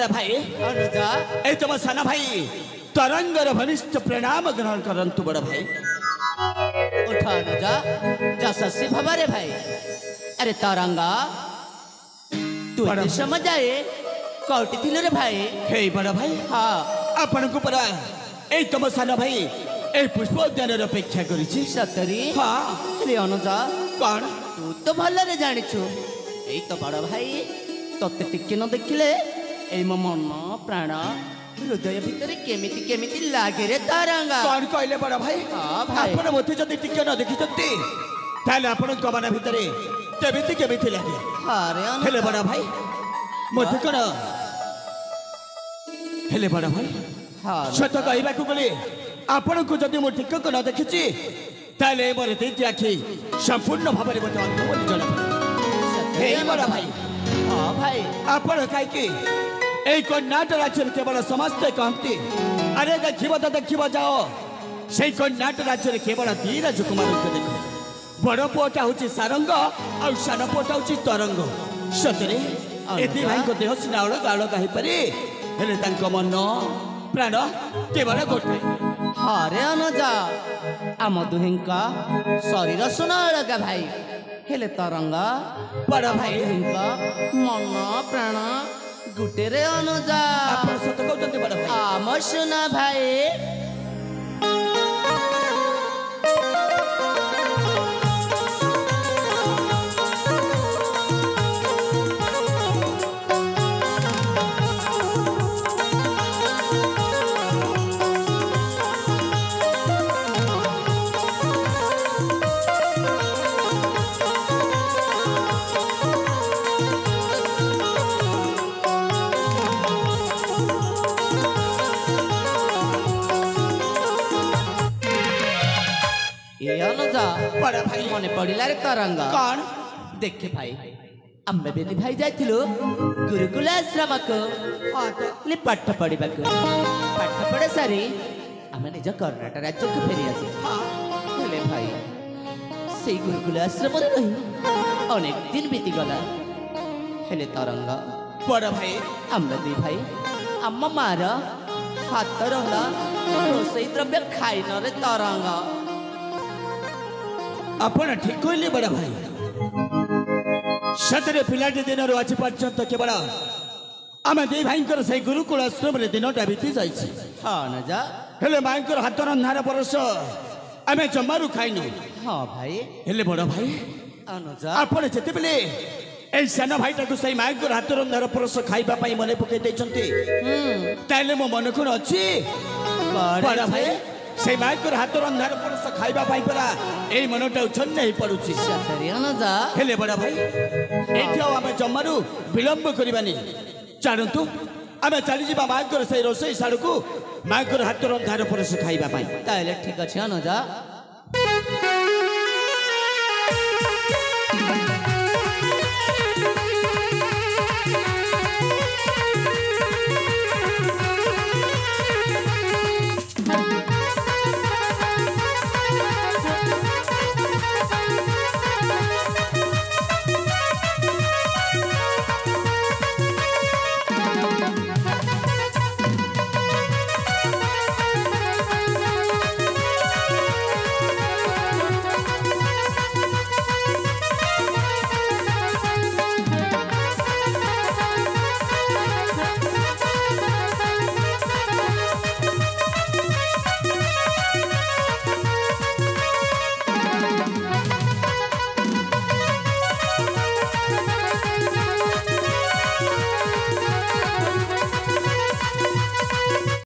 बड़ा भाई अनुजा ए तुम साना भाई तरंगर घनिष्ठ प्रणाम ग्रहण करंतु बड़ा भाई उठ अनुजा जसस्वी भवरे भाई अरे तरंगा तू बड़ा एते भाई। समझ जाए कौटी थिल रे भाई हे बड़ा भाई हाँ आपण को परा ए तुम साना भाई ए पुष्प उद्यान अपेक्षा करिछि सतरी हाँ रे अनुजा कौन तू तो भलरे जानिछु एई तो बड़ भाई तते टिके न देखिले एई मो मन प्राण हृदय भितरे केमिति केमिति लागे रे तरंगा कौन कहले बड़ा भाई हाँ भाई। आपण मते जदि टिके न देखिछंती ताले आपण कमना भितरे केमिति केमिति लागे अरे हेले अनुजा बड़ा भाई मते कोन हेले बड़ा भाई हाँ सत कहबाकू गले आपण को जदि मो ठीक को न देखिछि ताले मोर तेज आखि संपूर्ण भाबरे मते अंत बोली जणा हे बड़ा भाई हाँ भाई आपण काई के এই কন্যাট রাজ্যের কেবল সমস্ত কহନ୍ତି আরে দেখিব তো দেখিব যাও সেই কন্যাট রাজ্যের কেবল দুই রাজকুমারকে দেখো বড় পুଅটা হচ্ছে সারঙ্গ আর সান পুଅটা হচ্ছে তরঙ্গ সতরে এতি ভাইଙ୍କ দেহ ସିନା ଅଳଗା ଅଳଗା ହେଇପାରେ ହେଲେ ତାଙ୍କ ମନ ପ୍ରାଣ କେବଳ ଗୋଟେ हरे अनुजा आम दुहिंका शरीर सुन अलगा भाई हेले तरंगा ବଡ଼ ଭାଇ दुहिंका मन प्राण गुटे रे अनुजा ଆପଣ ସତ କହୁଛନ୍ତି ବଡ଼ ଭାଇ आम सुना भाई ये अनुजा ବଡ଼ ଭାଇ मने पड़िला रे तरंगा କଣ देखे भाई आम्बे बेली भाई जाइथिलु गुरुकुल आश्रम को ले पाठ पढ़िबा को पाठ पढ़े सारी आमे निज कर्नाटक राज्य को फेरी आसी हेले भाई सेई गुरुकुल आश्रम रे रही अनेक दिन बीती गला हेले तरंगा ବଡ଼ ଭାଇ आम्बे दी भाई अम्मा मारा हाथ रहला रोसई द्रव्य खाई न रे तरंगा ଆପଣ ଠିକ କହିଲେ ବଡ଼ ଭାଇ ସତରେ ପିଲାଟି ଦିନରୁ ଆଜି ପର୍ଯ୍ୟନ୍ତ କେବଳ ଆମେ ଦୁଇ ଭାଇଙ୍କର ସେଇ ଗୁରୁକୁଳ ଆଶ୍ରମରେ ଦିନଟା ବିତି ଯାଇଛି हाँ न जा ହେଲେ ମାଙ୍କର ହାତ ରନ୍ଧାର ପରଶ ଆମେ ଜମାରୁ ଖାଇନୁ हाँ भाई ହେଲେ ବଡ଼ ଭାଇ अनुजा ଆପଣ ଯେତେବେଳେ ଏଇ ସାନ ଭାଇଟାକୁ ସେଇ ମାଙ୍କର ହାତ ରନ୍ଧାର ପରଶ ଖାଇବା ପାଇଁ ମନେ ପକାଇ ଦେଇଛନ୍ତି ତାହେଲେ ମୋ ମନେ କ'ଣ ଅଛି ବଡ଼ ଭାଇ ସେଇ ମାଙ୍କର ହାତ ରନ୍ଧାର ପରଶ ଖାଇବା ପାଇଁ ପରା ଏଇ ମନଟା ଉଚ୍ଛନ୍ନ ହେଇ ପଡୁଛି सतरी अनुजा ହେଲେ ବଡ଼ ଭାଇ ଏଇଠି ଆଉ ଆମେ ଜମାରୁ ବିଳମ୍ବ କରିବାନି ଜାଣନ୍ତୁ ଆମେ ଚାଲିଯିବା ମାଙ୍କର ସେଇ ରୋଷେଇ ଶାଳକୁ ମାଙ୍କର ହାତ ରନ୍ଧାର ପରଶ ଖାଇବା ପାଇଁ ताले ठीक अच्छे अनुजा